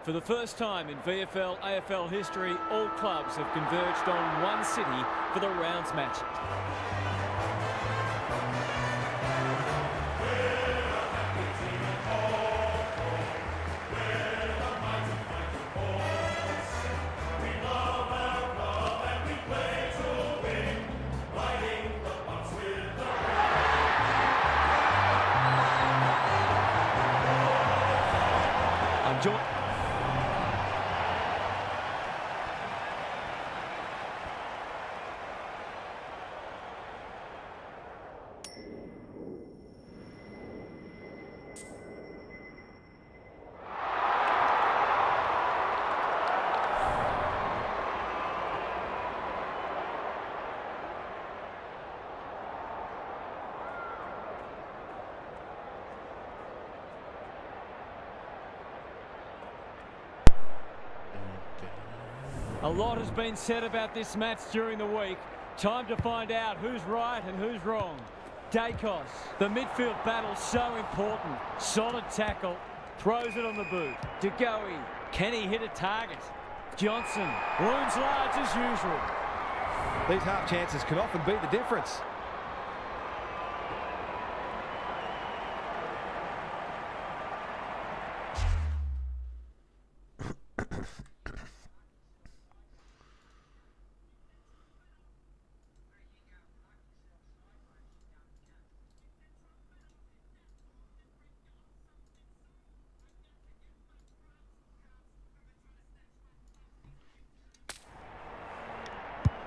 For the first time in VFL AFL history, all clubs have converged on one city for the rounds matches. A lot has been said about this match during the week. Time to find out who's right and who's wrong. Dacos, the midfield battle so important. Solid tackle, throws it on the boot. DeGoey, can he hit a target? Johnson, wounds large as usual. These half chances can often be the difference.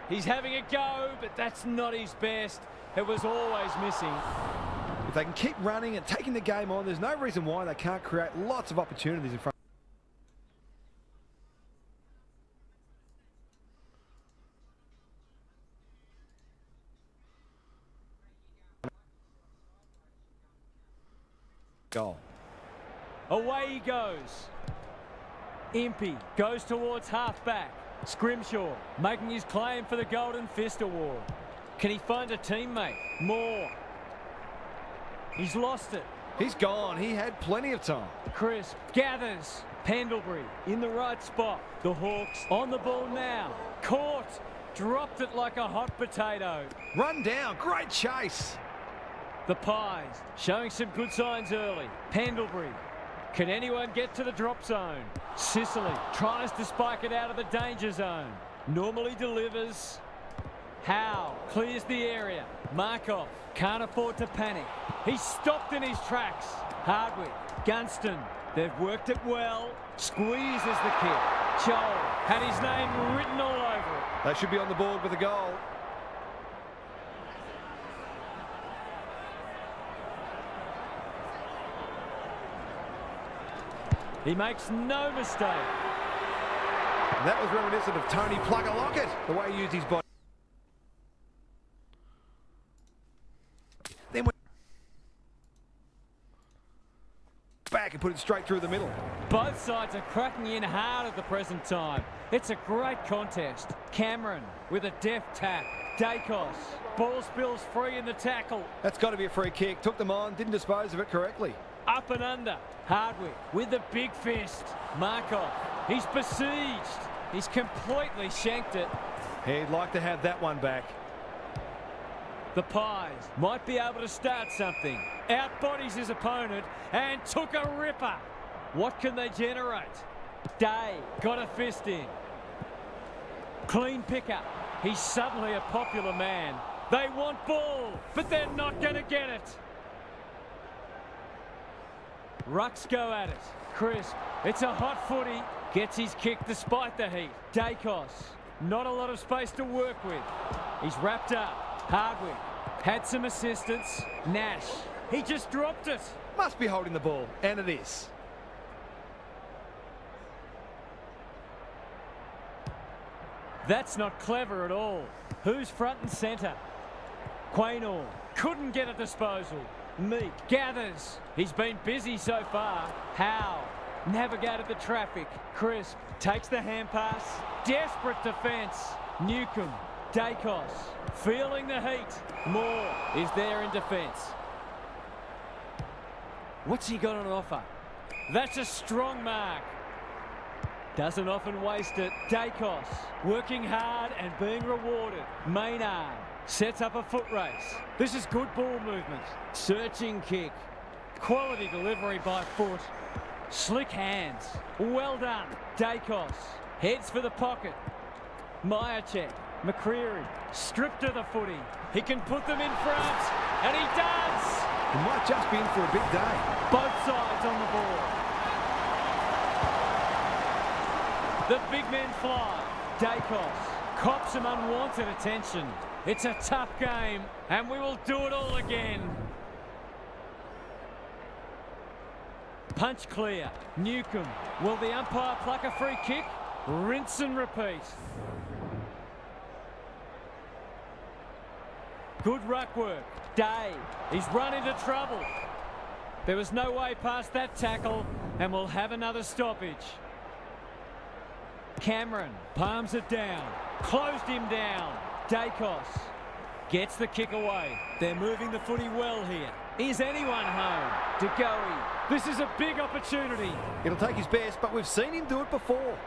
He's having a go, but that's not his best. It was always missing. If they can keep running and taking the game on, there's no reason why they can't create lots of opportunities in front. Goal. Away he goes. Impey goes towards half-back. Scrimshaw making his claim for the Golden Fist Award. Can he find a teammate? Moore. He's lost it. He's gone. He had plenty of time. Crisp gathers. Pendlebury in the right spot. The Hawks on the ball now. Caught. Dropped it like a hot potato. Run down. Great chase. The Pies showing some good signs early. Pendlebury. Can anyone get to the drop zone? Sicily tries to spike it out of the danger zone. Normally delivers. Howe clears the area. Markov can't afford to panic. He's stopped in his tracks. Hardwick, Gunston, they've worked it well. Squeezes the kick. Chol had his name written all over it. They should be on the board with a goal. He makes no mistake. That was reminiscent of Tony Plugger-Lockett, the way he used his body. Then went back and put it straight through the middle. Both sides are cracking in hard at the present time. It's a great contest. Cameron with a deft tap. Dacos. Ball spills free in the tackle. That's got to be a free kick. Took them on, didn't dispose of it correctly. Up and under. Hardwick with the big fist. Markov. He's besieged. He's completely shanked it. He'd like to have that one back. The Pies might be able to start something. Outbodies his opponent and took a ripper. What can they generate? Day got a fist in. Clean pickup. He's suddenly a popular man. They want ball, but they're not going to get it. Rucks go at it. Crisp. It's a hot footy. Gets his kick despite the heat. Dacos. Not a lot of space to work with. He's wrapped up. Hardwick. Had some assistance. Nash. He just dropped it. Must be holding the ball, and it is. That's not clever at all. Who's front and centre? Quaynor. Couldn't get a disposal. Meek gathers. He's been busy so far. Howe navigated the traffic. Crisp takes the hand pass. Desperate defence. Newcomb. Dacos feeling the heat. Moore is there in defence. What's he got on offer? That's a strong mark. Doesn't often waste it. Dacos working hard and being rewarded. Maynard sets up a foot race. This is good ball movement. Searching kick. Quality delivery by foot. Slick hands. Well done. Dacos heads for the pocket. Myercheck. McCreary stripped of the footy. He can put them in front, and he does. He might just be in for a big day. Both sides on the ball. The big men fly. Dacos cops some unwanted attention. It's a tough game, and we will do it all again. Punch clear. Newcomb. Will the umpire pluck a free kick? Rinse and repeat. Good ruck work. Day. He's run into trouble. There was no way past that tackle, and we'll have another stoppage. Cameron palms it down. Closed him down. Dacos gets the kick away. They're moving the footy well here. Is anyone home? DeGoey. This is a big opportunity. It'll take his best, but we've seen him do it before.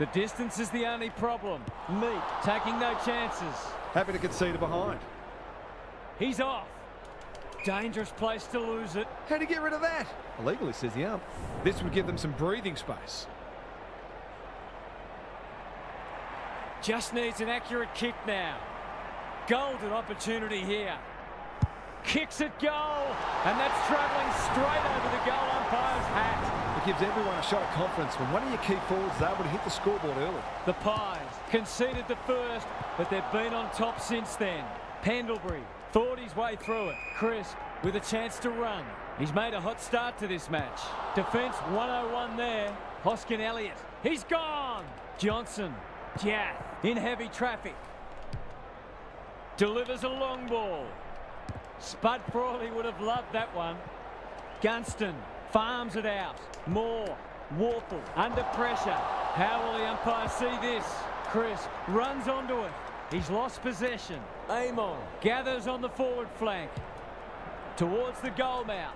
The distance is the only problem. Meek taking no chances. Happy to concede a behind. He's off. Dangerous place to lose it. How do you get rid of that? Illegally, says the ump. This would give them some breathing space. Just needs an accurate kick now. Golden opportunity here. Kicks it goal. And that's travelling straight over the goal umpire's hat. It gives everyone a shot of confidence when one of your key forwards is able to hit the scoreboard early. The Pies conceded the first, but they've been on top since then. Pendlebury thought his way through it. Crisp with a chance to run. He's made a hot start to this match. Defence 101 there. Hoskin Elliott. He's gone. Johnson. Jath in heavy traffic. Delivers a long ball. Spud Frawley would have loved that one. Gunston farms it out. Moore. Warple under pressure. How will the umpire see this? Crisp runs onto it. He's lost possession. Amon gathers on the forward flank. Towards the goal mouth.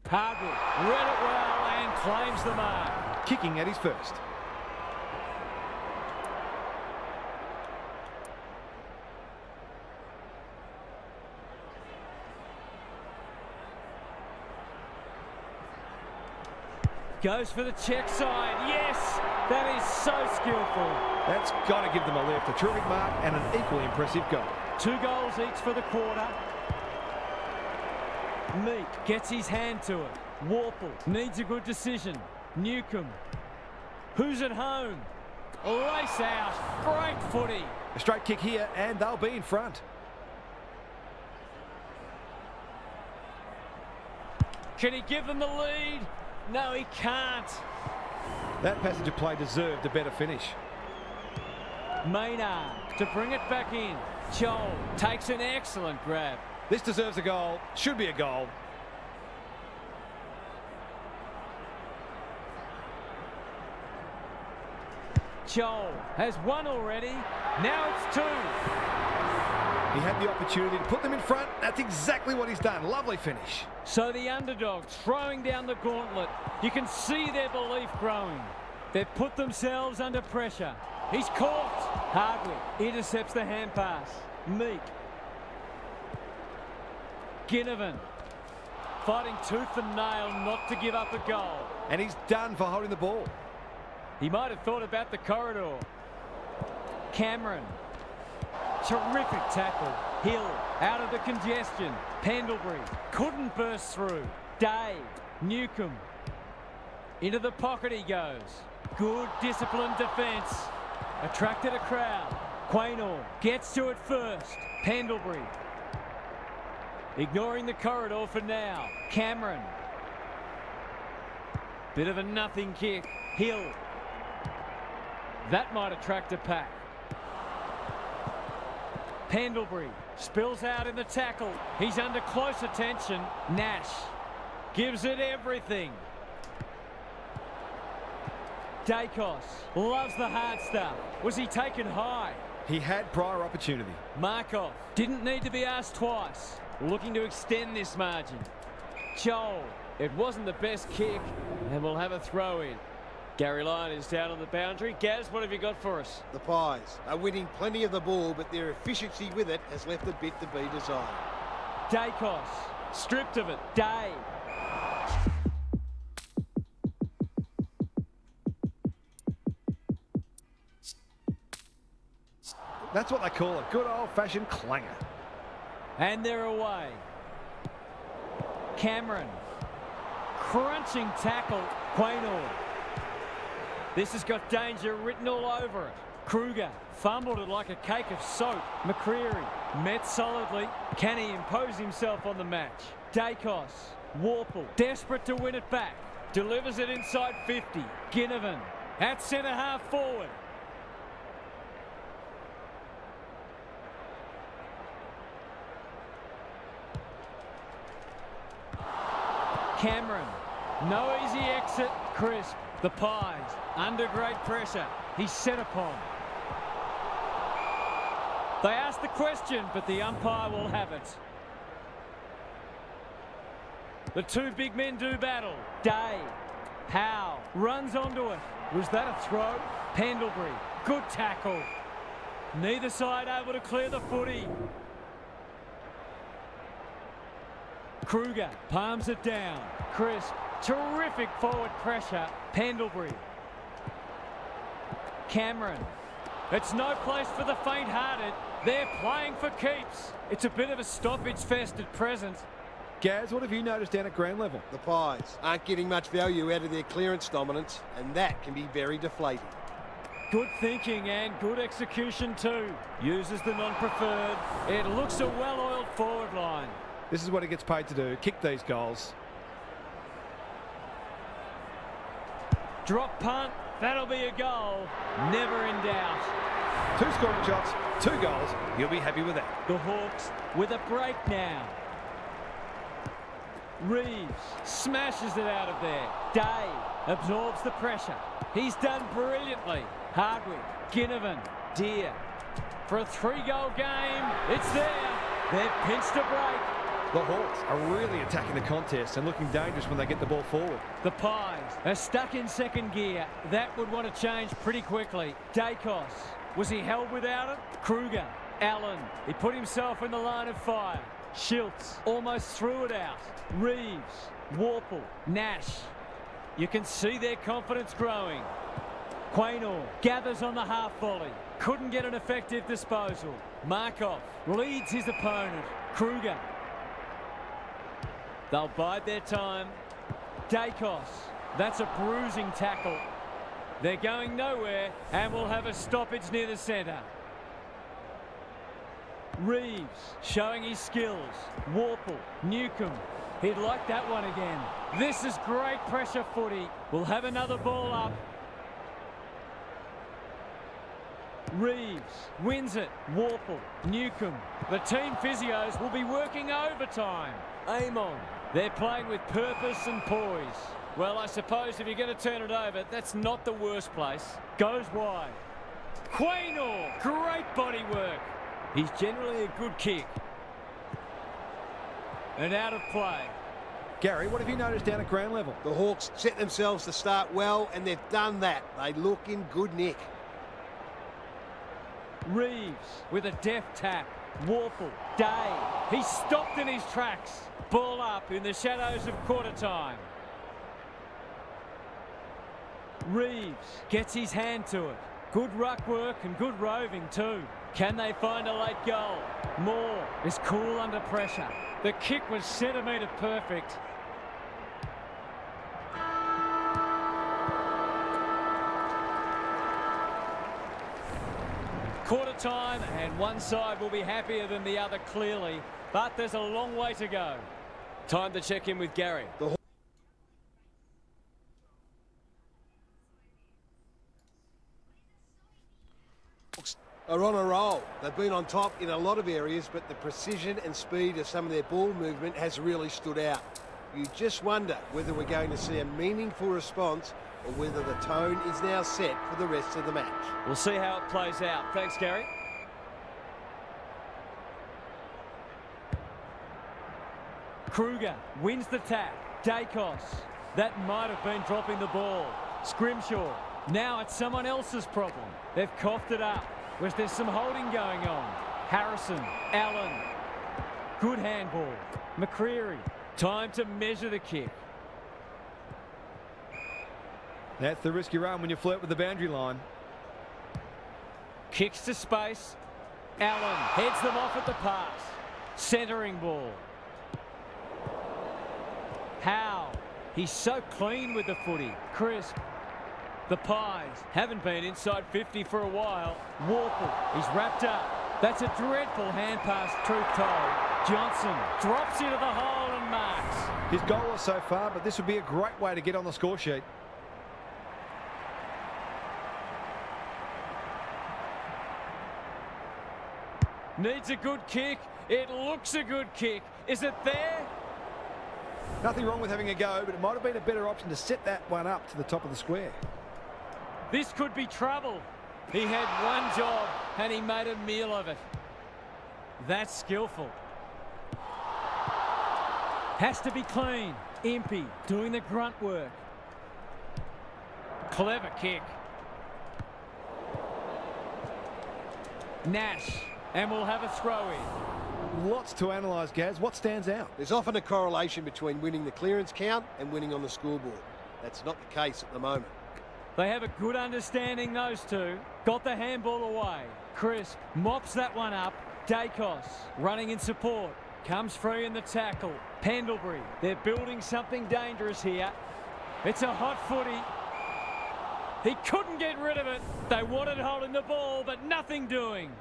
Hardwood read it well and claims the mark. Kicking at his first. Goes for the check side. Yes, that is so skillful. That's got to give them a lift. A terrific mark and an equally impressive goal. 2 goals each for the quarter. Meek gets his hand to it. Warple needs a good decision. Newcomb. Who's at home? Race out. Great footy. A straight kick here and they'll be in front. Can he give them the lead? No, he can't. That passage of play deserved a better finish. Maynard to bring it back in. Joel takes an excellent grab. This deserves a goal. Should be a goal. Joel has one already. Now it's 2. He had the opportunity to put them in front. That's exactly what he's done. Lovely finish. So the underdogs throwing down the gauntlet. You can see their belief growing. They've put themselves under pressure. He's caught. Hardwick intercepts the hand pass. Meek. Ginnivan fighting tooth and nail not to give up a goal. And he's done for holding the ball. He might have thought about the corridor. Cameron. Terrific tackle. Hill out of the congestion. Pendlebury couldn't burst through. Day. Newcomb. Into the pocket he goes. Good disciplined defence. Attracted a crowd. Quaynor gets to it first. Pendlebury. Ignoring the corridor for now. Cameron. Bit of a nothing kick. Hill. That might attract a pack. Pendlebury spills out in the tackle. He's under close attention. Nash gives it everything. Dacos loves the hard stuff. Was he taken high? He had prior opportunity. Markov didn't need to be asked twice. Looking to extend this margin. Joel. It wasn't the best kick, and we'll have a throw in. Gary Lyon is down on the boundary. Gaz, what have you got for us? The Pies are winning plenty of the ball, but their efficiency with it has left a bit to be desired. Dacos, stripped of it. Day. That's what they call a good old-fashioned clanger. And they're away. Cameron. Crunching tackle. Quaynor. This has got danger written all over it. Kruger fumbled it like a cake of soap. McCreary met solidly. Can he impose himself on the match? Dacos. Warple. Desperate to win it back. Delivers it inside 50. Ginnivan. At centre half forward. Cameron. No easy exit. Crisp. The Pies under great pressure. He's set upon. They ask the question, but the umpire will have it. The two big men do battle. Day. Howe runs onto it. Was that a throw? Pendlebury. Good tackle. Neither side able to clear the footy. Kruger palms it down. Crisp. Terrific forward pressure. Pendlebury. Cameron. It's no place for the faint-hearted. They're playing for keeps. It's a bit of a stoppage fest at present. Gaz, what have you noticed down at ground level? The Pies aren't getting much value out of their clearance dominance, and that can be very deflating. Good thinking and good execution too. Uses the non-preferred. It looks a well-oiled forward line. This is what he gets paid to do, kick these goals. Drop punt, that'll be a goal. Never in doubt. 2 scoring shots, 2 goals. You'll be happy with that. The Hawks with a break now. Reeves smashes it out of there. Day absorbs the pressure. He's done brilliantly. Hardwick, Ginnivan, Deer. For a 3-goal game, it's there. They've pinched a break. The Hawks are really attacking the contest and looking dangerous when they get the ball forward. The Pies are stuck in second gear. That would want to change pretty quickly. Dacos. Was he held without it? Kruger. Allen. He put himself in the line of fire. Schiltz almost threw it out. Reeves. Warple. Nash. You can see their confidence growing. Quaynor gathers on the half volley. Couldn't get an effective disposal. Markov leads his opponent. Kruger. They'll bide their time. Dacos. That's a bruising tackle. They're going nowhere and will have a stoppage near the centre. Reeves showing his skills. Warple. Newcomb. He'd like that one again. This is great pressure footy. We'll have another ball up. Reeves wins it. Warple. Newcomb. The team physios will be working overtime. Amon. They're playing with purpose and poise. Well, I suppose if you're going to turn it over, that's not the worst place. Goes wide. Quaynor. Great body work. He's generally a good kick. And out of play. Gary, what have you noticed down at ground level? The Hawks set themselves to start well, and they've done that. They look in good nick. Reeves with a deft tap. Warple. Day. He's stopped in his tracks. Ball up in the shadows of quarter time. Reeves gets his hand to it. Good ruck work and good roving too. Can they find a late goal? Moore is cool under pressure. The kick was centimetre perfect. Quarter time, and one side will be happier than the other clearly, but there's a long way to go. Time to check in with Gary. The Hawks are on a roll. They've been on top in a lot of areas, but the precision and speed of some of their ball movement has really stood out. You just wonder whether we're going to see a meaningful response or whether the tone is now set for the rest of the match. We'll see how it plays out. Thanks, Gary. Kruger wins the tap. Dacos. That might have been dropping the ball. Scrimshaw. Now it's someone else's problem. They've coughed it up. Was there some holding going on? Harrison. Allen. Good handball. McCreary. Time to measure the kick. That's the risky run when you flirt with the boundary line. Kicks to space. Allen heads them off at the pass. Centering ball. Howe. He's so clean with the footy. Crisp. The Pies haven't been inside 50 for a while. Warple. He's wrapped up. That's a dreadful hand pass, truth told. Johnson drops into the hole and marks. His goal is so far, but this would be a great way to get on the score sheet. Needs a good kick. It looks a good kick. Is it there? Nothing wrong with having a go, but it might have been a better option to set that one up to the top of the square. This could be trouble. He had one job and he made a meal of it. That's skillful. Has to be clean. Impey doing the grunt work. Clever kick. Nash. And we'll have a throw in. Lots to analyse, Gaz. What stands out? There's often a correlation between winning the clearance count and winning on the scoreboard. That's not the case at the moment. They have a good understanding, those two. Got the handball away. Crisp mops that one up. Dacos running in support. Comes free in the tackle. Pendlebury. They're building something dangerous here. It's a hot footy. He couldn't get rid of it. They wanted holding the ball, but nothing doing.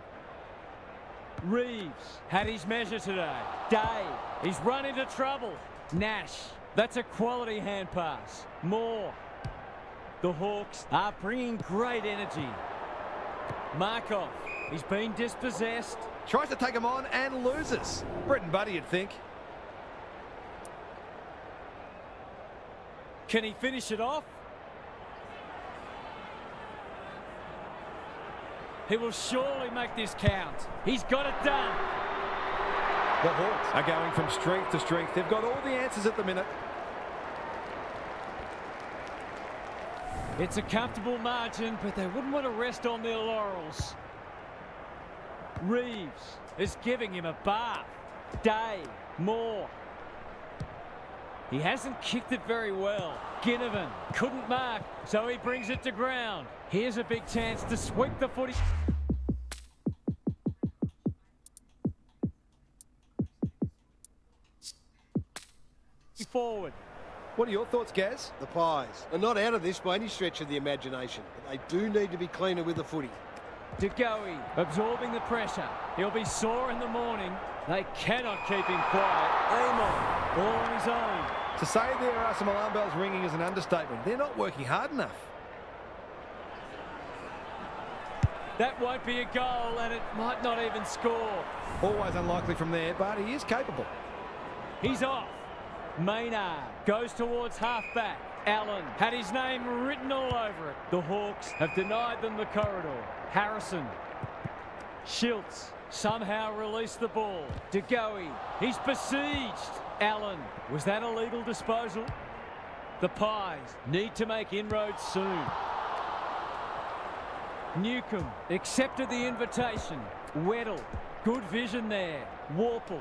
Reeves had his measure today. Day. He's run into trouble. Nash. That's a quality hand pass. Moore. The Hawks are bringing great energy. Markov. He's been dispossessed. Tries to take him on and loses. Bread and butter, you'd think. Can he finish it off? He will surely make this count. He's got it done. The Hawks are going from strength to strength. They've got all the answers at the minute. It's a comfortable margin, but they wouldn't want to rest on their laurels. Reeves is giving him a bath. Day. Moore. He hasn't kicked it very well. Ginnivan couldn't mark, so he brings it to ground. Here's a big chance to sweep the footy. Forward. What are your thoughts, Gaz? The Pies are not out of this by any stretch of the imagination, but they do need to be cleaner with the footy. DeGoey absorbing the pressure. He'll be sore in the morning. They cannot keep him quiet. Amon, all on his own. To say there are some alarm bells ringing is an understatement. They're not working hard enough. That won't be a goal, and it might not even score. Always unlikely from there, but he is capable. He's off. Maynard goes towards half-back. Allen had his name written all over it. The Hawks have denied them the corridor. Harrison. Schiltz somehow released the ball. DeGoey. He's besieged. Allen. Was that a legal disposal? The Pies need to make inroads soon. Newcomb accepted the invitation. Weddle. Good vision there. Warple.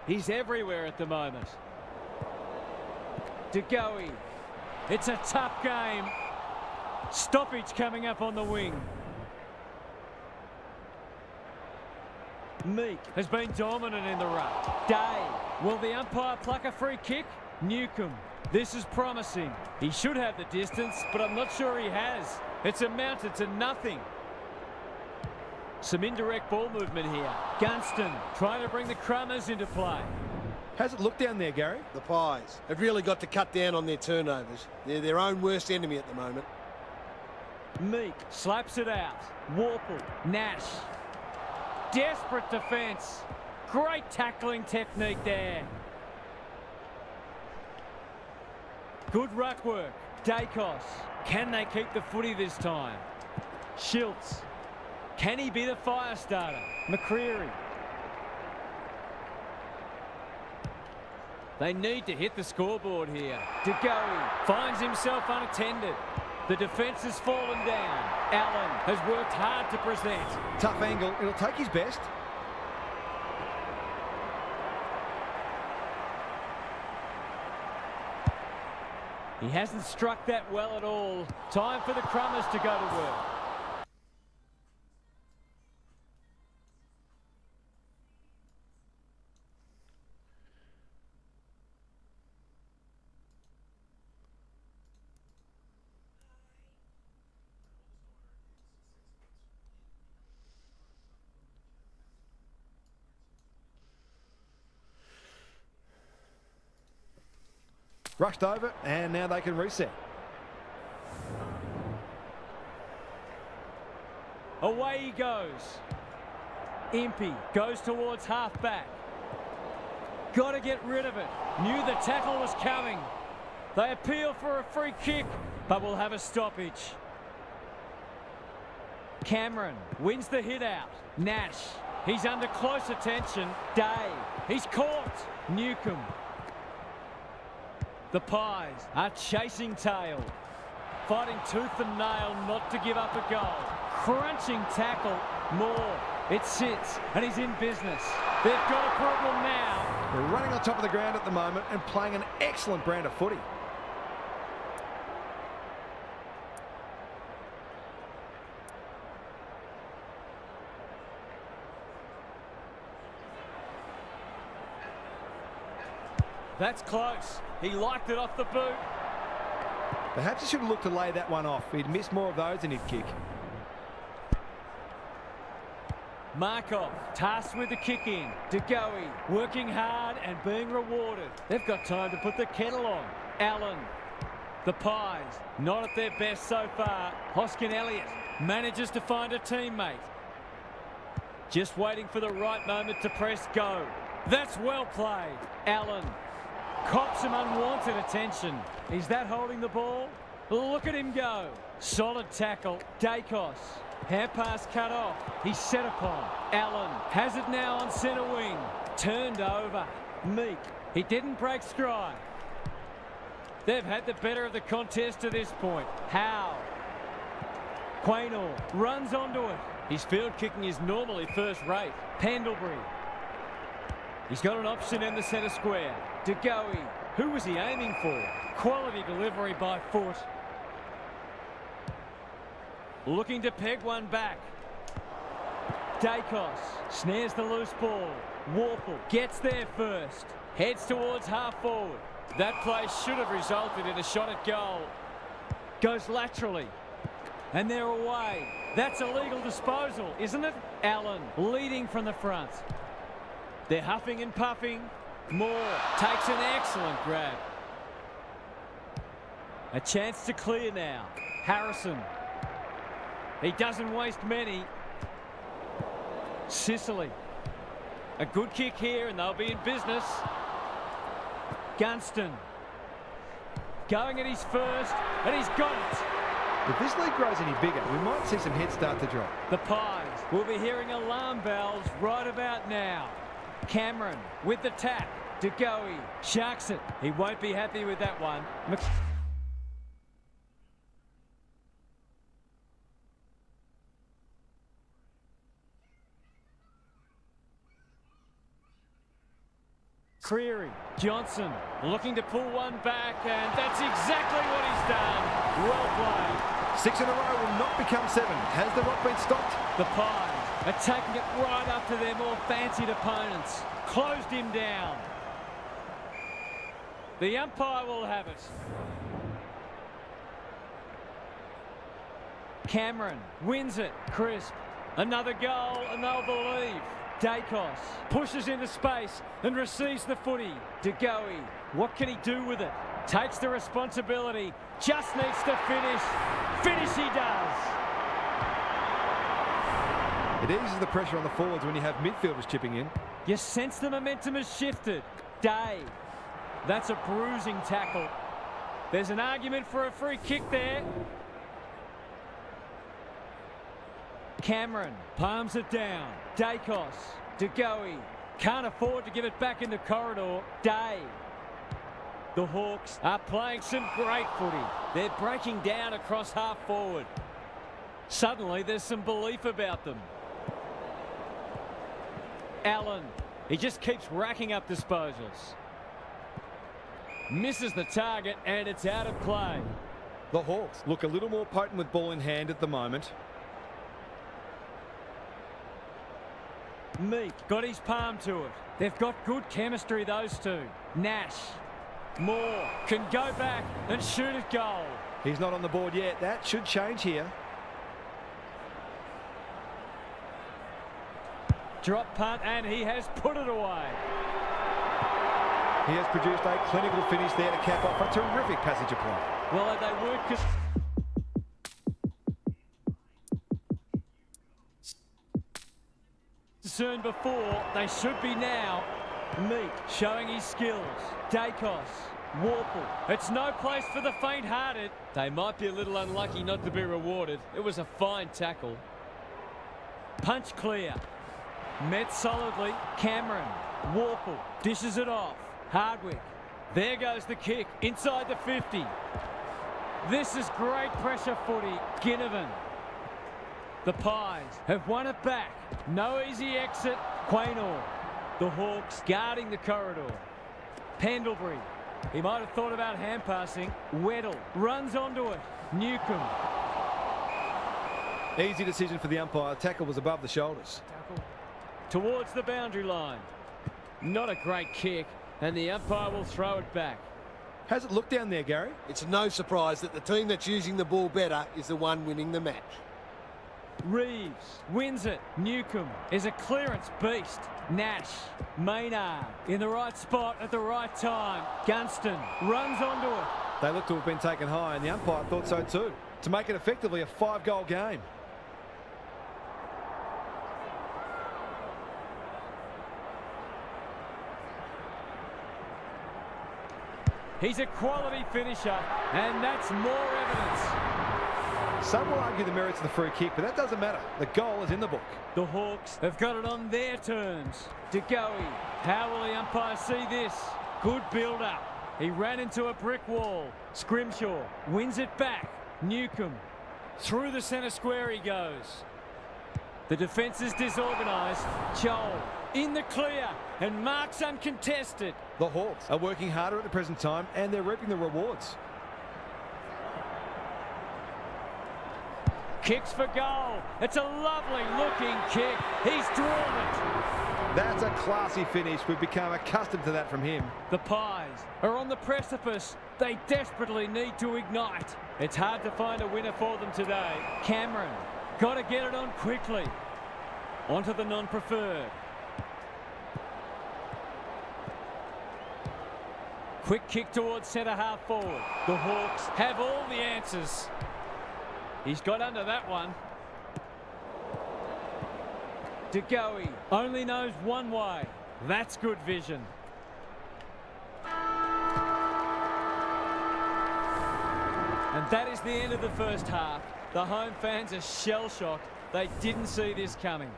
He's everywhere at the moment. DeGoey. It's a tough game. Stoppage coming up on the wing. Meek has been dominant in the ruck. Day. Will the umpire pluck a free kick? Newcomb. This is promising. He should have the distance, but I'm not sure he has. It's amounted to nothing. Some indirect ball movement here. Gunston trying to bring the Crummers into play. How's it look down there, Gary? The Pies have really got to cut down on their turnovers. They're their own worst enemy at the moment. Meek slaps it out. Warple. Nash. Desperate defence. Great tackling technique there. Good ruck work. Dacos. Can they keep the footy this time? Schiltz. Can he be the fire starter? McCreary. They need to hit the scoreboard here. De Goey finds himself unattended. The defence has fallen down. Allen has worked hard to present. Tough angle. It'll take his best. He hasn't struck that well at all. Time for the Crummers to go to work. Rushed over, and now they can reset. Away he goes. Impey goes towards half-back. Got to get rid of it. Knew the tackle was coming. They appeal for a free kick, but will have a stoppage. Cameron wins the hit out. Nash, he's under close attention. Day, he's caught. Newcomb. The Pies are chasing tail. Fighting tooth and nail not to give up a goal. Crunching tackle. Moore. It sits and he's in business. They've got a problem now. They're running on top of the ground at the moment and playing an excellent brand of footy. That's close. He liked it off the boot. Perhaps he should have looked to lay that one off. He'd missed more of those than he'd kick. Markov tasked with the kick in. De Goey working hard and being rewarded. They've got time to put the kettle on. Allen. The Pies not at their best so far. Hoskin Elliott manages to find a teammate. Just waiting for the right moment to press go. That's well played. Allen cops some unwanted attention. Is that holding the ball? Look at him go. Solid tackle. Dacos. Hair pass cut off. He's set upon. Allen has it now on centre wing. Turned over. Meek. He didn't break stride. They've had the better of the contest to this point. Howe. Quaynor runs onto it. His field kicking is normally first rate. Pendlebury. He's got an option in the centre square. De Goey. Who was he aiming for? Quality delivery by foot. Looking to peg one back. Dacos snares the loose ball. Warple gets there first. Heads towards half forward. That play should have resulted in a shot at goal. Goes laterally. And they're away. That's a legal disposal, isn't it? Allen leading from the front. They're huffing and puffing. Moore takes an excellent grab. A chance to clear now. Harrison. He doesn't waste many. Sicily. A good kick here and they'll be in business. Gunston. Going at his first and he's got it. If this league grows any bigger, we might see some heads start to drop. The Pies will be hearing alarm bells right about now. Cameron with the tap. De Goey sharks it. He won't be happy with that one. Creary, Johnson looking to pull one back, and that's exactly what he's done. Well played. 6 in a row will not become 7. Has the rock been stopped? The Pies are taking it right up to their more fancied opponents. Closed him down. The umpire will have it. Cameron wins it. Crisp. Another goal and they'll believe. Dacos pushes into space and receives the footy. De Goey, what can he do with it? Takes the responsibility. Just needs to finish. Finish he does. It eases the pressure on the forwards when you have midfielders chipping in. You sense the momentum has shifted. Day. That's a bruising tackle. There's an argument for a free kick there. Cameron palms it down. Dacos. De Goey can't afford to give it back in the corridor. Day. The Hawks are playing some great footy. They're breaking down across half forward. Suddenly there's some belief about them. Allen, he just keeps racking up disposals. Misses the target and it's out of play. The Hawks look a little more potent with ball in hand at the moment. Meek got his palm to it. They've got good chemistry, those two. Nash. Moore can go back and shoot at goal. He's not on the board yet. That should change here. Drop punt and he has put it away. He has produced a clinical finish there to cap off a terrific passage of play. Well, they were concerned before, they should be now. Meek showing his skills. Dacos, Warple. It's no place for the faint-hearted. They might be a little unlucky not to be rewarded. It was a fine tackle. Punch clear. Met solidly. Cameron. Warple dishes it off. Hardwick. There goes the kick inside the 50. This is great pressure footy. Ginnivan. The Pies have won it back. No easy exit. Quaynor. The Hawks guarding the corridor. Pendlebury. He might have thought about hand passing. Weddle runs onto it. Newcomb. Easy decision for the umpire. The tackle was above the shoulders. Towards the boundary line. Not a great kick, and the umpire will throw it back. How's it look down there, Gary? It's no surprise that the team that's using the ball better is the one winning the match. Reeves wins it. Newcomb is a clearance beast. Nash. Maynard in the right spot at the right time. Gunston runs onto it. They look to have been taken high, and the umpire thought so too, to make it effectively a 5-goal game. He's a quality finisher, and that's more evidence. Some will argue the merits of the free kick, but that doesn't matter. The goal is in the book. The Hawks have got it on their terms. De Goey. How will the umpire see this? Good build-up. He ran into a brick wall. Scrimshaw wins it back. Newcomb. Through the centre square he goes. The defence is disorganised. Joel in the clear and marks uncontested. The Hawks are working harder at the present time, and they're reaping the rewards. Kicks for goal. It's a lovely looking kick. He's drawn it. That's a classy finish. We've become accustomed to that from him. The Pies are on the precipice. They desperately need to ignite. It's hard to find a winner for them today. Cameron, got to get it on quickly. Onto the non-preferred. Quick kick towards centre half forward. The Hawks have all the answers. He's got under that one. De Goey only knows one way. That's good vision. And that is the end of the first half. The home fans are shell-shocked. They didn't see this coming.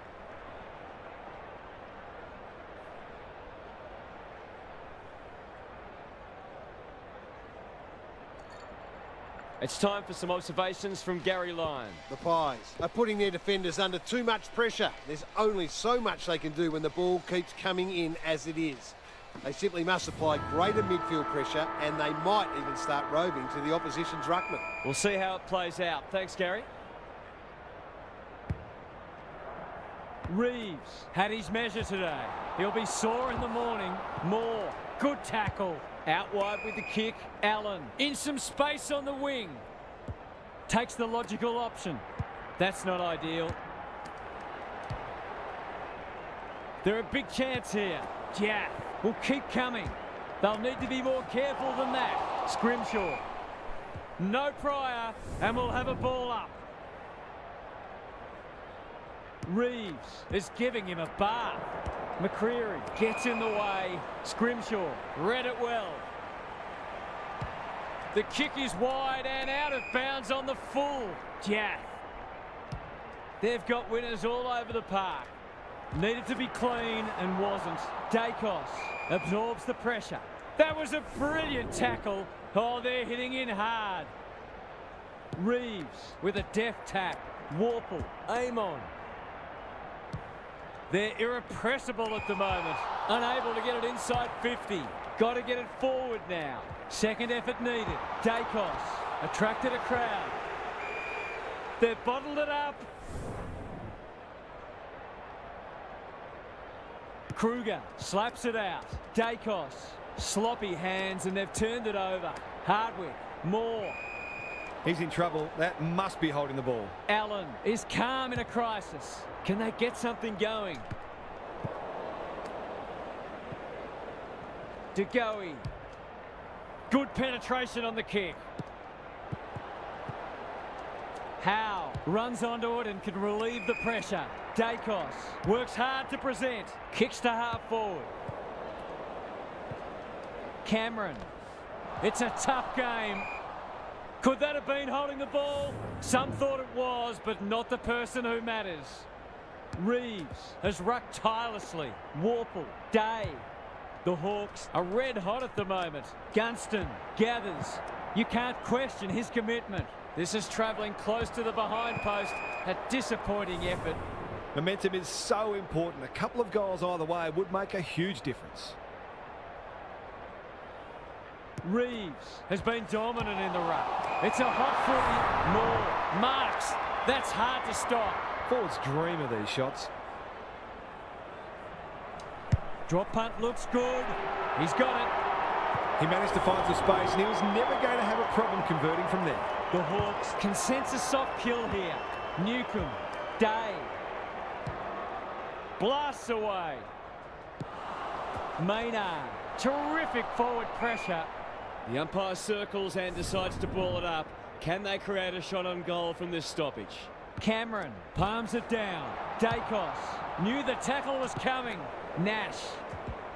It's time for some observations from Gary Lyon. The Pies are putting their defenders under too much pressure. There's only so much they can do when the ball keeps coming in as it is. They simply must apply greater midfield pressure, and they might even start roving to the opposition's ruckman. We'll see how it plays out. Thanks, Gary. Reeves had his measure today. He'll be sore in the morning. Moore, good tackle. Out wide with the kick. Allen in some space on the wing. Takes the logical option. That's not ideal. They're a big chance here. Jaff will keep coming. They'll need to be more careful than that. Scrimshaw. No prior, and we'll have a ball up. Reeves is giving him a bath. McCreary gets in the way. Scrimshaw read it well. The kick is wide and out of bounds on the full. Jaff. They've got winners all over the park. Needed to be clean and wasn't. Dacos absorbs the pressure. That was a brilliant tackle. Oh, they're hitting in hard. Reeves with a deft tap. Warple, aim on. They're irrepressible at the moment. Unable to get it inside 50. Got to get it forward now. Second effort needed. Dacos attracted a crowd. They've bottled it up. Kruger slaps it out. Dacos, sloppy hands, and they've turned it over. Hardwick, Moore. He's in trouble. That must be holding the ball. Allen is calm in a crisis. Can they get something going? DeGoey. Good penetration on the kick. Howe runs onto it and can relieve the pressure. Dacos works hard to present. Kicks to half forward. Cameron. It's a tough game. Could that have been holding the ball? Some thought it was, but not the person who matters. Reeves has rucked tirelessly. Warple, Day. The Hawks are red hot at the moment. Gunston gathers. You can't question his commitment. This is travelling close to the behind post. A disappointing effort. Momentum is so important. A couple of goals either way would make a huge difference. Reeves has been dominant in the ruck. It's a hot footy. Moore marks. That's hard to stop. Forwards dream of these shots. Drop punt looks good. He's got it. He managed to find some space, and he was never going to have a problem converting from there. The Hawks can sense a soft kill here. Newcomb, Day. Blasts away. Maynard. Terrific forward pressure. The umpire circles and decides to ball it up. Can they create a shot on goal from this stoppage? Cameron palms it down. Dacos knew the tackle was coming. Nash.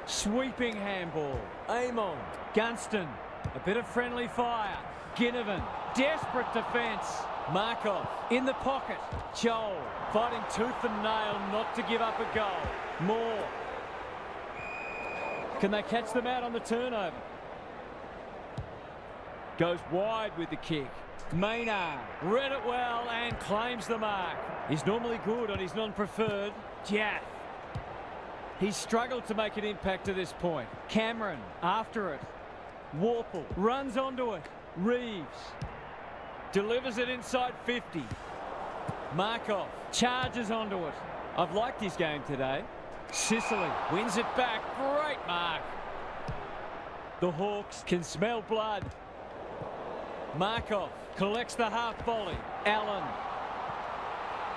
Sweeping handball. Amon. Gunston. A bit of friendly fire. Ginnivan. Desperate defence. Markov in the pocket. Joel fighting tooth and nail not to give up a goal. Moore. Can they catch them out on the turnover? Goes wide with the kick. Maynard read it well and claims the mark. He's normally good on his non-preferred. Jaff. He's struggled to make an impact to this point. Cameron after it. Warple runs onto it. Reeves delivers it inside 50. Markov charges onto it. I've liked his game today. Sicily wins it back. Great mark. The Hawks can smell blood. Markov collects the half volley. Allen.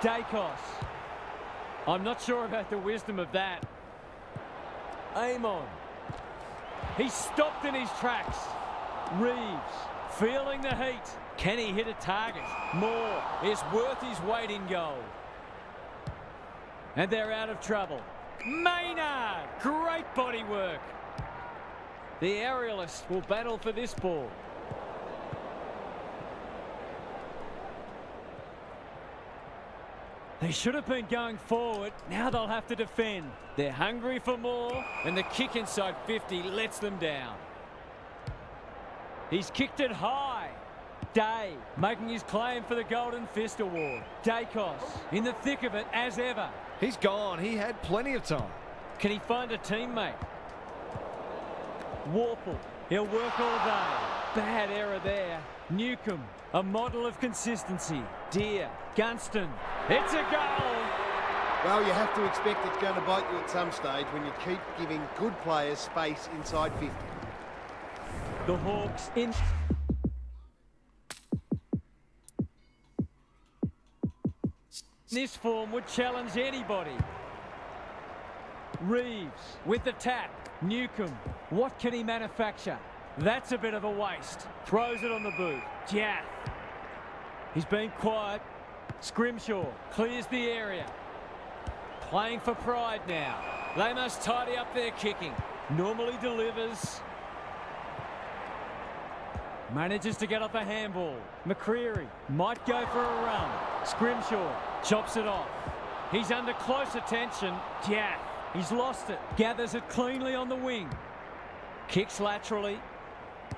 Dacos. I'm not sure about the wisdom of that. Amon. He's stopped in his tracks. Reeves feeling the heat. Can he hit a target? Moore is worth his weight in gold. And they're out of trouble. Maynard. Great body work. The aerialist will battle for this ball. They should have been going forward. Now they'll have to defend. They're hungry for more, and the kick inside 50 lets them down. He's kicked it high. Day making his claim for the Golden Fist Award. Dacos in the thick of it as ever. He's gone. He had plenty of time. Can he find a teammate? Warple. He'll work all day. Bad error there. Newcomb. A model of consistency. Deere. Gunston. It's a goal. Well, you have to expect it's going to bite you at some stage when you keep giving good players space inside 50. The Hawks in. This form would challenge anybody. Reeves with the tap. Newcomb. What can he manufacture? That's a bit of a waste. Throws it on the boot. Jaff. He's been quiet. Scrimshaw clears the area. Playing for pride now. They must tidy up their kicking. Normally delivers. Manages to get off a handball. McCreary might go for a run. Scrimshaw chops it off. He's under close attention. Jaff. He's lost it. Gathers it cleanly on the wing. Kicks laterally.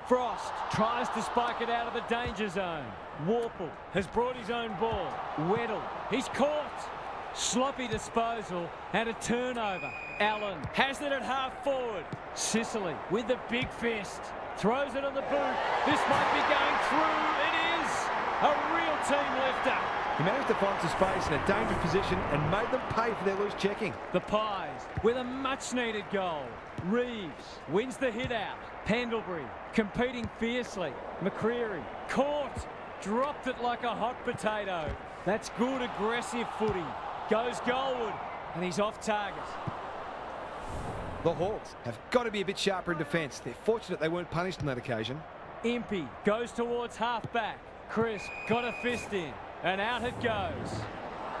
Frost tries to spike it out of the danger zone. Warple has brought his own ball. Weddle, he's caught. Sloppy disposal and a turnover. Allen has it at half forward. Sicily with the big fist. Throws it on the boot. This might be going through. It is a real team lifter. He managed to find some space in a dangerous position and made them pay for their loose checking. The Pies with a much-needed goal. Reeves wins the hit out. Pendlebury competing fiercely. McCreary caught. Dropped it like a hot potato. That's good aggressive footy. Goes goalward and he's off target. The Hawks have got to be a bit sharper in defence. They're fortunate they weren't punished on that occasion. Impey goes towards half-back. Crisp got a fist in and out it goes.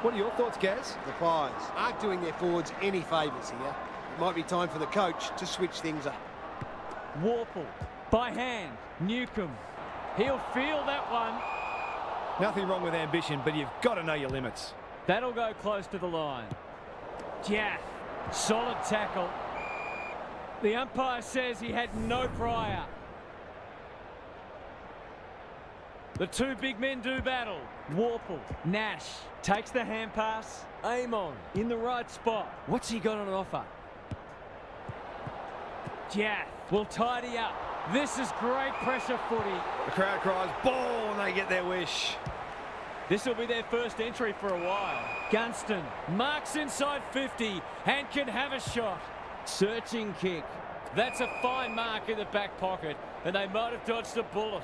What are your thoughts, Gaz? The Pies aren't doing their forwards any favours here. It might be time for the coach to switch things up. Warple by hand. Newcomb. He'll feel that one. Nothing wrong with ambition, but you've got to know your limits. That'll go close to the line. Jaff. Solid tackle. The umpire says he had no prior. The two big men do battle. Warple. Nash takes the hand pass. Amon in the right spot. What's he got on offer? Jaff will tidy up. This is great pressure footy. The crowd cries ball and they get their wish. This will be their first entry for a while. Gunston marks inside 50 and can have a shot. Searching kick. That's a fine mark in the back pocket and they might have dodged a bullet.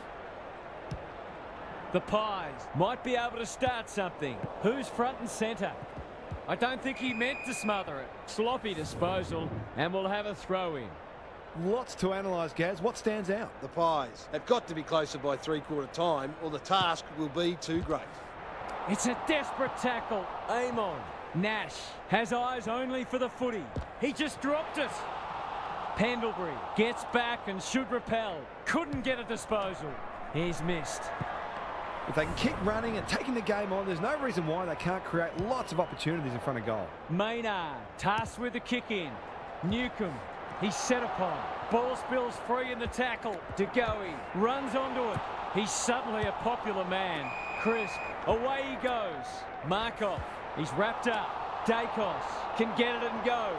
The Pies might be able to start something. Who's front and centre? I don't think he meant to smother it. Sloppy disposal and we'll have a throw in. Lots to analyse, Gaz. What stands out? The Pies have got to be closer by three-quarter time or the task will be too great. It's a desperate tackle. Amon. Nash has eyes only for the footy. He just dropped it. Pendlebury gets back and should repel. Couldn't get a disposal. He's missed. If they can keep running and taking the game on, there's no reason why they can't create lots of opportunities in front of goal. Maynard tasked with the kick in. Newcomb. He's set upon. Ball spills free in the tackle. DeGoey runs onto it. He's suddenly a popular man. Crisp. Away he goes. Markov. He's wrapped up. Dacos can get it and go.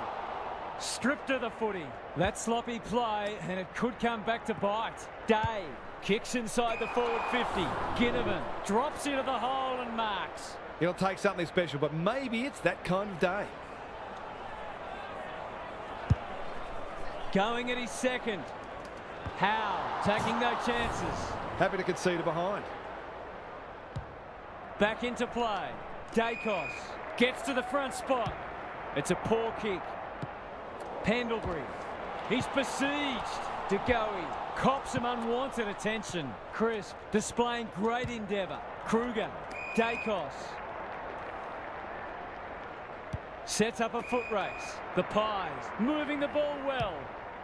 Stripped of the footy. That sloppy play and it could come back to bite. Day kicks inside the forward 50. Ginnivan drops into the hole and marks. It'll take something special, but maybe it's that kind of day. Going at his second. Howe taking no chances. Happy to concede a behind. Back into play. Dacos gets to the front spot. It's a poor kick. Pendlebury. He's besieged. DeGoey cops some unwanted attention. Crisp displaying great endeavour. Kruger. Dacos. Sets up a foot race. The Pies moving the ball well.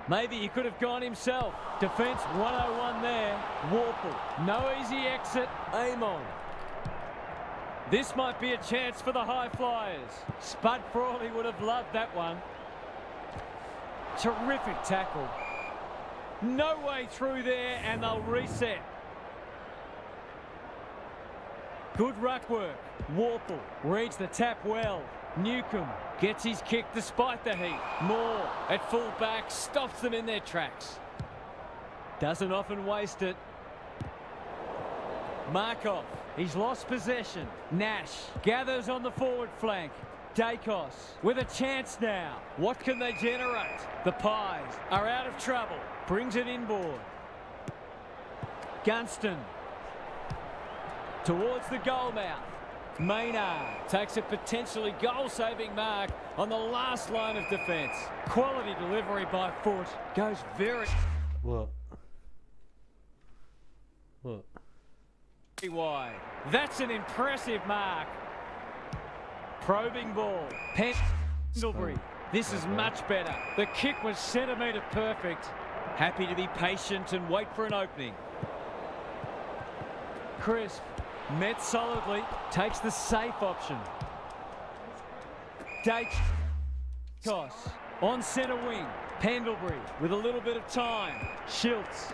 Maybe he could have gone himself. Defence 101 there. Warple. No easy exit. Amon. This might be a chance for the high flyers. Spud Frawley would have loved that one. Terrific tackle. No way through there and they'll reset. Good ruck work. Warple reads the tap well. Newcomb gets his kick despite the heat. Moore at full back stops them in their tracks. Doesn't often waste it. Markov, he's lost possession. Nash gathers on the forward flank. Dacos with a chance now. What can they generate? The Pies are out of trouble. Brings it inboard. Gunston towards the goal mouth. Maynard takes a potentially goal-saving mark on the last line of defence. Quality delivery by foot. Goes very... What? wide. That's an impressive mark. Probing ball. Pendlebury. This is much better. The kick was centimetre perfect. Happy to be patient and wait for an opening. Crisp. Met solidly. Takes the safe option. Dacos. On centre wing, Pendlebury with a little bit of time. Schultz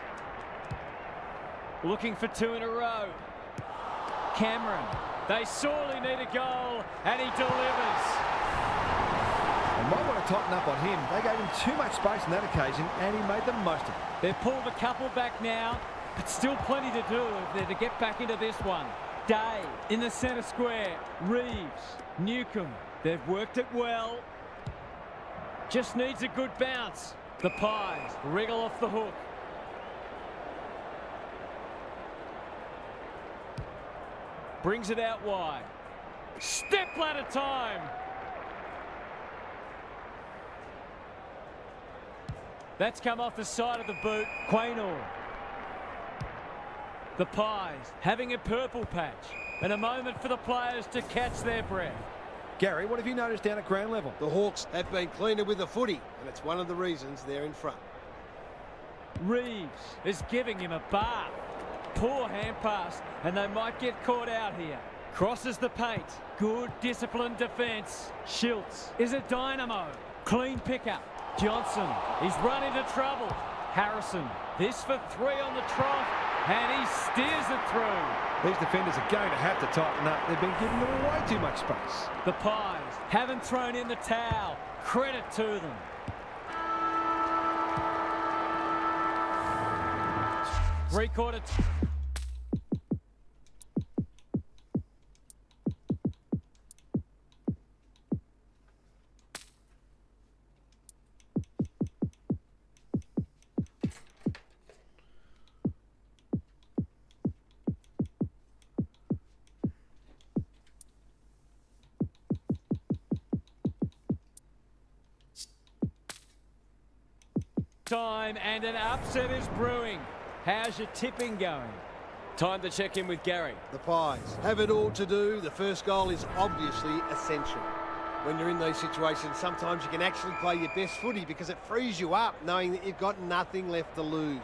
looking for two in a row. Cameron, they sorely need a goal, and he delivers. They might want to tighten up on him. They gave him too much space on that occasion, and he made the most of it. They've pulled a couple back now, but still plenty to do if they're to get back into this one. Day in the centre square. Reeves, Newcomb, they've worked it well. Just needs a good bounce. The Pies wriggle off the hook. Brings it out wide. Step ladder time. That's come off the side of the boot. Quaynor. The Pies having a purple patch. And a moment for the players to catch their breath. Gary, what have you noticed down at ground level? The Hawks have been cleaner with the footy, and it's one of the reasons they're in front. Reeves is giving him a bath. Poor hand pass, and they might get caught out here. Crosses the paint. Good disciplined defence. Schultz is a dynamo. Clean pickup. Johnson, he's run into trouble. Harrison, this for three on the trot, and he steers it through. These defenders are going to have to tighten up. They've been giving them way too much space. The Pies haven't thrown in the towel. Credit to them. Three-quarter. Time, and an upset is brewing. How's your tipping going? Time to check in with Gary. The Pies have it all to do. The first goal is obviously essential. When you're in those situations, sometimes you can actually play your best footy because it frees you up knowing that you've got nothing left to lose.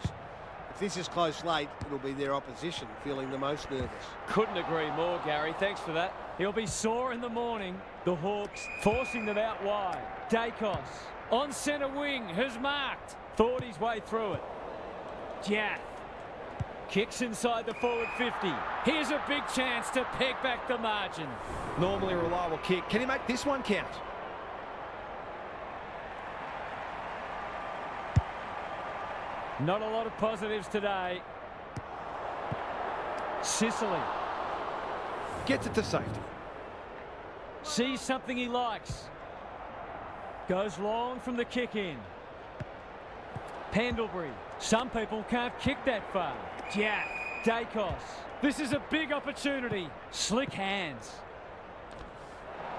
If this is close late, it'll be their opposition feeling the most nervous. Couldn't agree more, Gary. Thanks for that. He'll be sore in the morning. The Hawks forcing them out wide. Dacos on centre wing has marked. Thought his way through it. Jath kicks inside the forward 50. Here's a big chance to peg back the margin. Normally a reliable kick. Can he make this one count? Not a lot of positives today. Sicily Gets it to safety. sees something he likes. Goes long from the kick in. Pendlebury. Some people can't kick that far. Jack. Dacos. This is a big opportunity. Slick hands.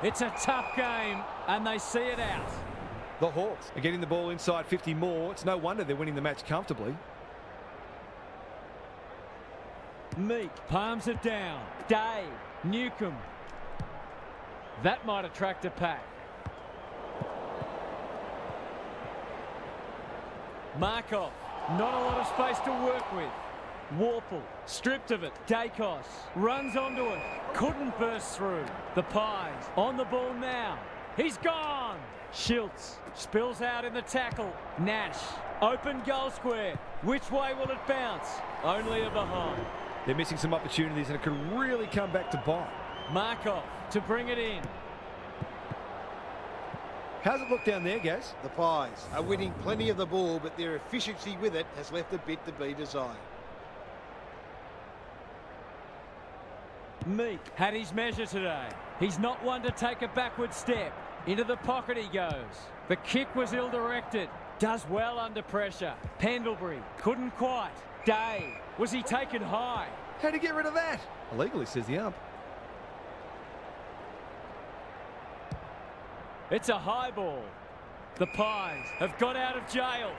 It's a tough game, and they see it out. The Hawks are getting the ball inside 50 more. It's no wonder they're winning the match comfortably. Meek palms it down. Day. Newcomb. That might attract a pack. Markov. Not a lot of space to work with. Warple. Stripped of it. Dacos. Runs onto it. Couldn't burst through. The Pies on the ball now. He's gone. Schultz spills out in the tackle. Nash. Open goal square. Which way will it bounce? Only a behind. They're missing some opportunities and it could really come back to bite. Markov to bring it in. How's it look down there, Gaz? The Pies are winning plenty of the ball, but their efficiency with it has left a bit to be desired. Meek had his measure today. He's not one to take a backward step. Into the pocket he goes. The kick was ill-directed. Does well under pressure. Pendlebury couldn't quite. Day. Was he taken high? How'd he get rid of that? Illegally, says the ump. It's a high ball. The Pies have got out of jail.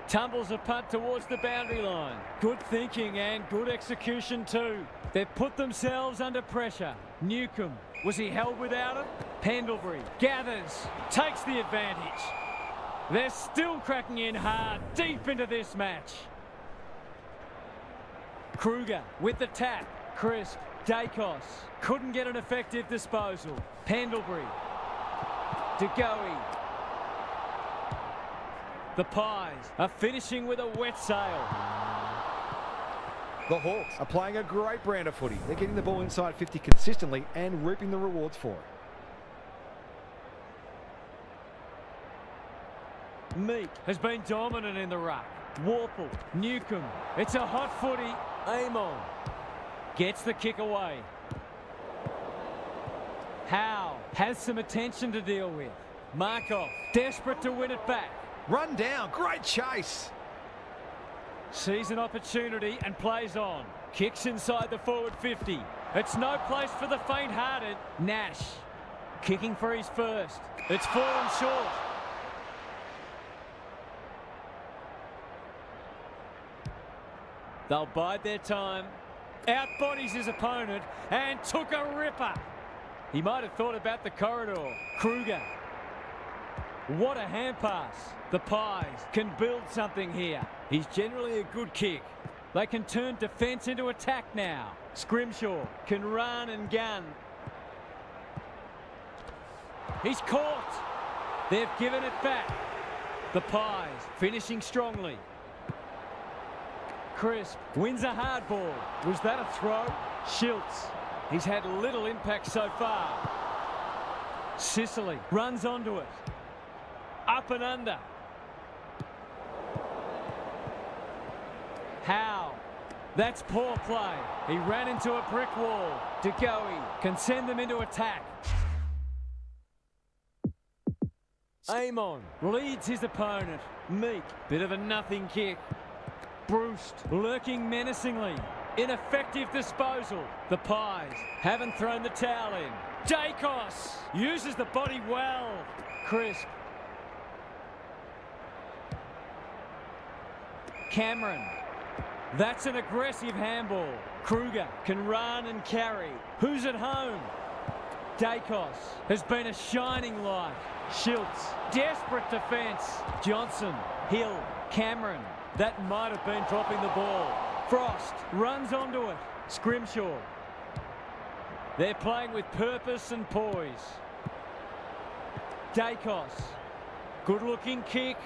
Tumbles a punt towards the boundary line. Good thinking and good execution too. They've put themselves under pressure. Newcomb. Was he held without it? Pendlebury gathers. Takes the advantage. They're still cracking in hard deep into this match. Kruger with the tap. Crisp. Dacos. Couldn't get an effective disposal. Pendlebury. De Goey. The Pies are finishing with a wet sail. The Hawks are playing a great brand of footy. They're getting the ball inside 50 consistently and reaping the rewards for it. Meek has been dominant in the ruck. Warple, Newcomb. It's a hot footy. Amon gets the kick away. Howe has some attention to deal with. Markov, desperate to win it back. Run down, great chase. Sees an opportunity and plays on. Kicks inside the forward 50. It's no place for the faint-hearted. Nash kicking for his first. It's fallen short. They'll bide their time. Outbodies his opponent and took a ripper. He might have thought about the corridor. Kruger. What a hand pass. The Pies can build something here. He's generally a good kick. They can turn defence into attack now. Scrimshaw can run and gun. He's caught. They've given it back. The Pies finishing strongly. Crisp wins a hard ball. Was that a throw? Schiltz. He's had little impact so far. Sicily runs onto it. Up and under. Howe. That's poor play. He ran into a brick wall. DeGoey can send them into attack. Amon leads his opponent. Meek, bit of a nothing kick. Bruce lurking menacingly. Ineffective disposal. The Pies haven't thrown the towel in. Dacos uses the body well. Crisp. Cameron. That's an aggressive handball. Kruger can run and carry. Who's at home? Dacos has been a shining light. Schiltz, desperate defence. Johnson, Hill, Cameron. That might have been dropping the ball. Frost runs onto it. Scrimshaw. They're playing with purpose and poise. Dacos. Good looking kick.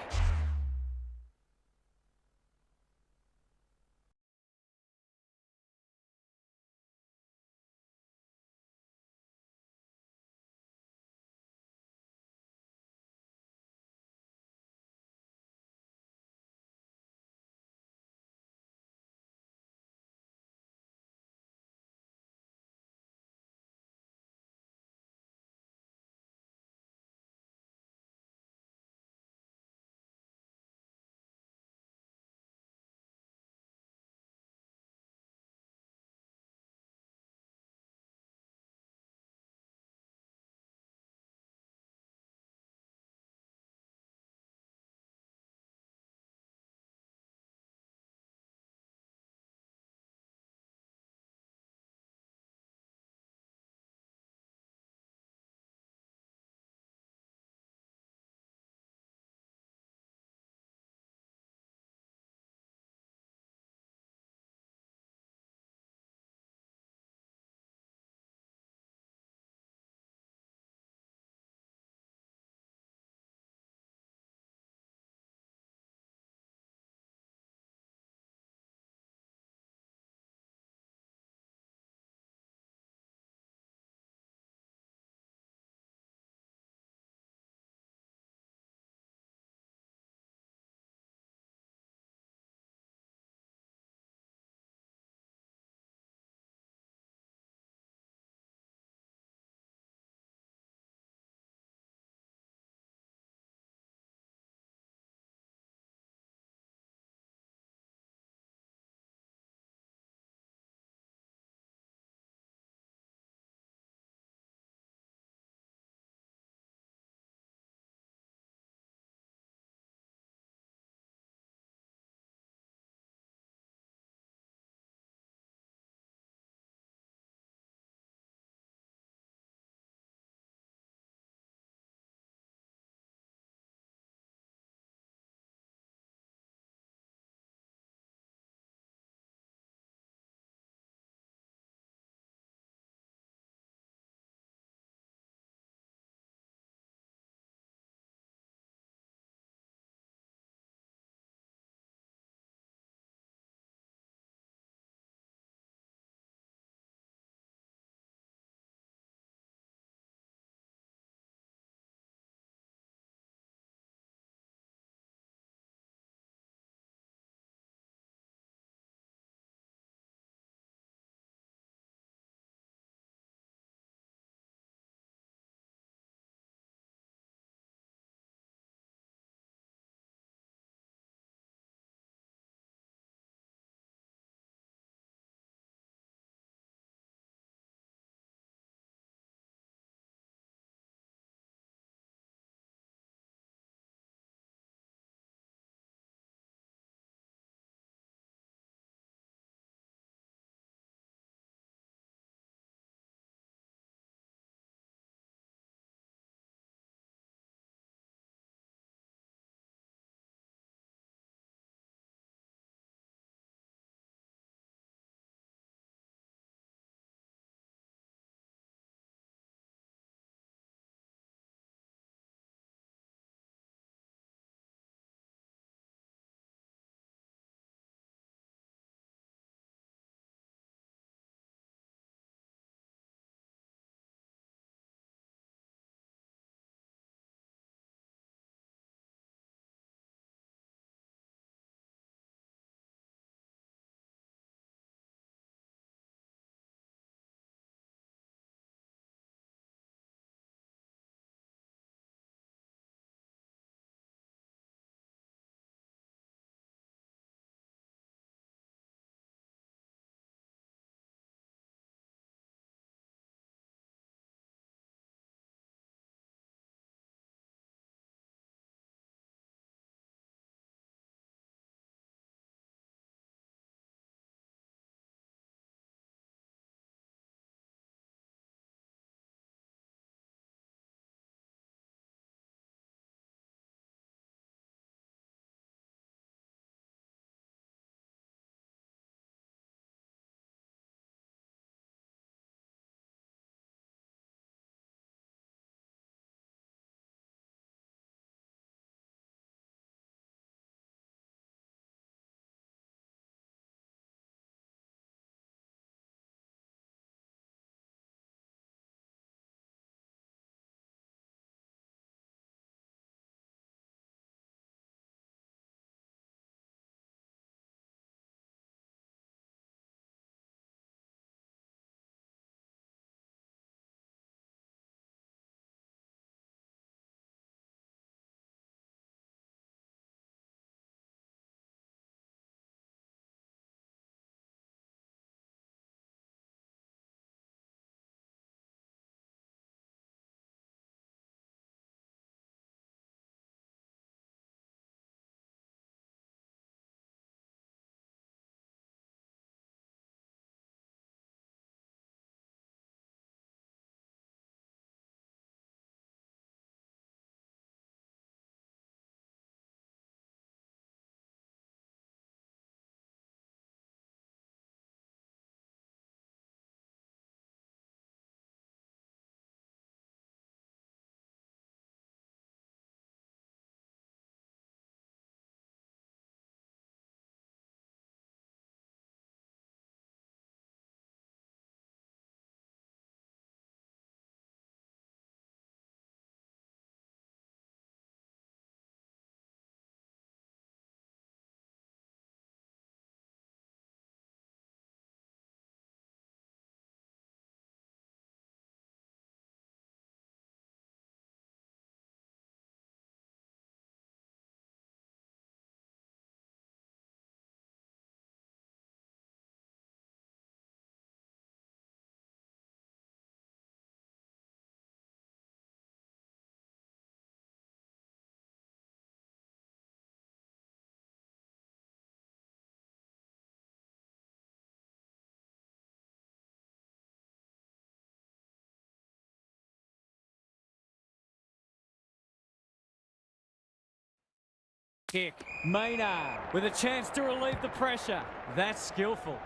kick. Maynard with a chance to relieve the pressure. That's skillful.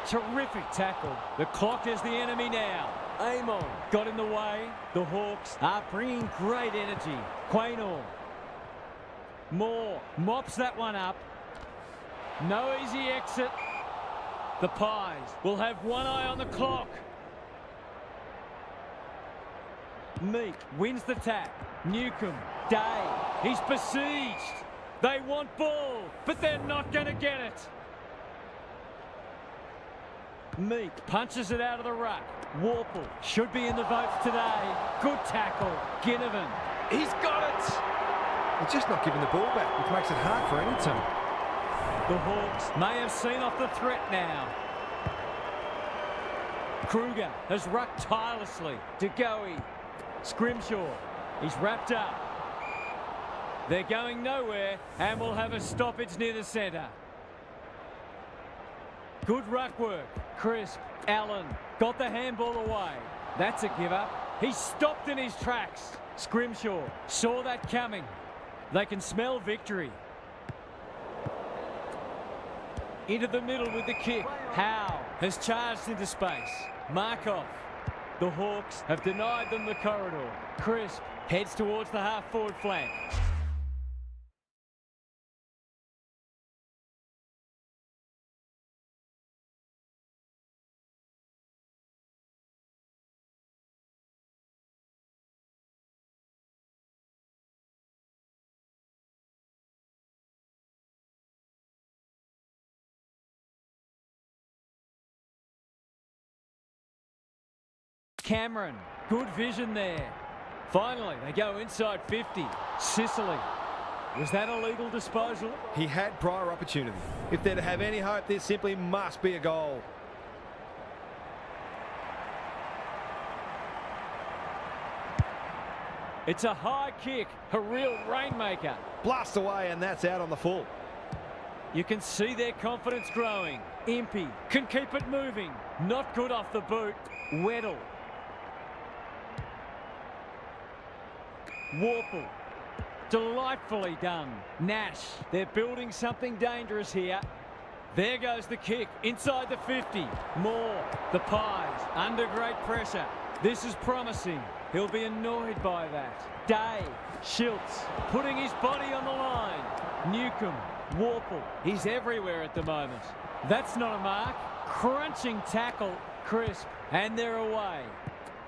Terrific tackle. The clock is the enemy now. Amon got in the way. The Hawks are bringing great energy. Quaynor. Moore mops that one up. No easy exit. The Pies will have one eye on the clock. Meek wins the tap. Newcomb. Day. He's besieged. They want ball, but they're not going to get it. Meek punches it out of the ruck. Warple should be in the votes today. Good tackle. Ginnivan. He's got it. They're just not giving the ball back, which makes it hard for any team. The Hawks may have seen off the threat now. Kruger has rucked tirelessly. DeGoey. Scrimshaw. He's wrapped up. They're going nowhere and will have a stoppage near the centre. Good ruck work. Crisp. Allen got the handball away. That's a give up. He's stopped in his tracks. Scrimshaw saw that coming. They can smell victory. Into the middle with the kick. Howe has charged into space. Markov. The Hawks have denied them the corridor. Crisp heads towards the half-forward flank. Cameron, good vision there. Finally, they go inside 50. Sicily. Was that a legal disposal? He had prior opportunity. If they're to have any hope, there simply must be a goal. It's a high kick, a real rainmaker. Blast away, and that's out on the full. You can see their confidence growing. Impey can keep it moving. Not good off the boot. Weddle. Warple. Delightfully done. Nash. They're building something dangerous here. There goes the kick. Inside the 50. Moore. The Pies. Under great pressure. This is promising. He'll be annoyed by that. Day. Schiltz. Putting his body on the line. Newcomb. Warple. He's everywhere at the moment. That's not a mark. Crunching tackle. Crisp. And they're away.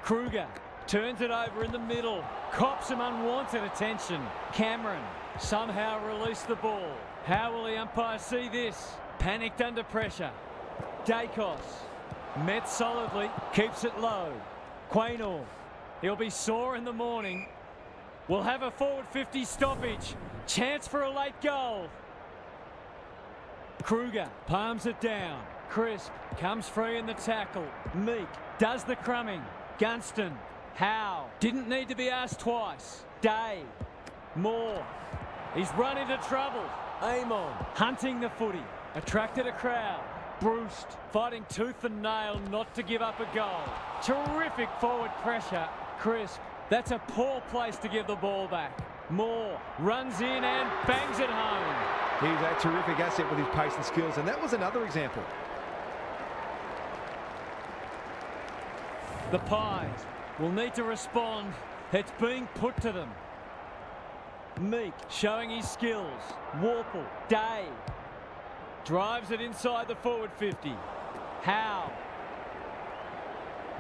Kruger. Turns it over in the middle. Cops some unwanted attention. Cameron somehow released the ball. How will the umpire see this? Panicked under pressure. Dacos. Met solidly. Keeps it low. Quaynor. He'll be sore in the morning. We'll have a forward 50 stoppage. Chance for a late goal. Kruger palms it down. Crisp comes free in the tackle. Meek does the crumbing. Gunston. Howe didn't need to be asked twice. Day. Moore. He's run into trouble. Amon hunting the footy. Attracted a crowd. Bruce fighting tooth and nail not to give up a goal. Terrific forward pressure. Crisp. That's a poor place to give the ball back. Moore runs in and bangs it home. He's a terrific asset with his pace and skills, and that was another example. The Pies will need to respond. It's being put to them. Meek showing his skills. Warple. Day. Drives it inside the forward 50. Howe.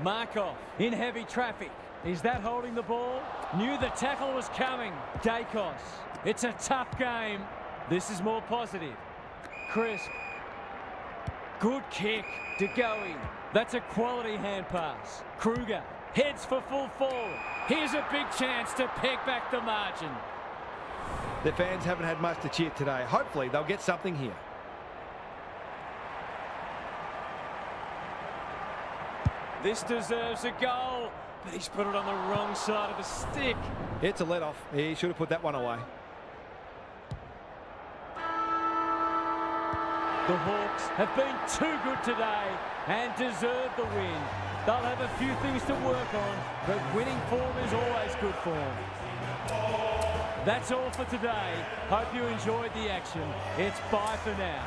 Markov in heavy traffic. Is that holding the ball? Knew the tackle was coming. Dacos. It's a tough game. This is more positive. Crisp. Good kick. DeGoey. That's a quality hand pass. Kruger heads for full forward. Here's a big chance to peg back the margin. The fans haven't had much to cheer today. Hopefully they'll get something here. This deserves a goal, but he's put it on the wrong side of the stick. It's a let-off. He should have put that one away. The Hawks have been too good today and deserve the win. They'll have a few things to work on, but winning form is always good form. That's all for today. Hope you enjoyed the action. It's bye for now.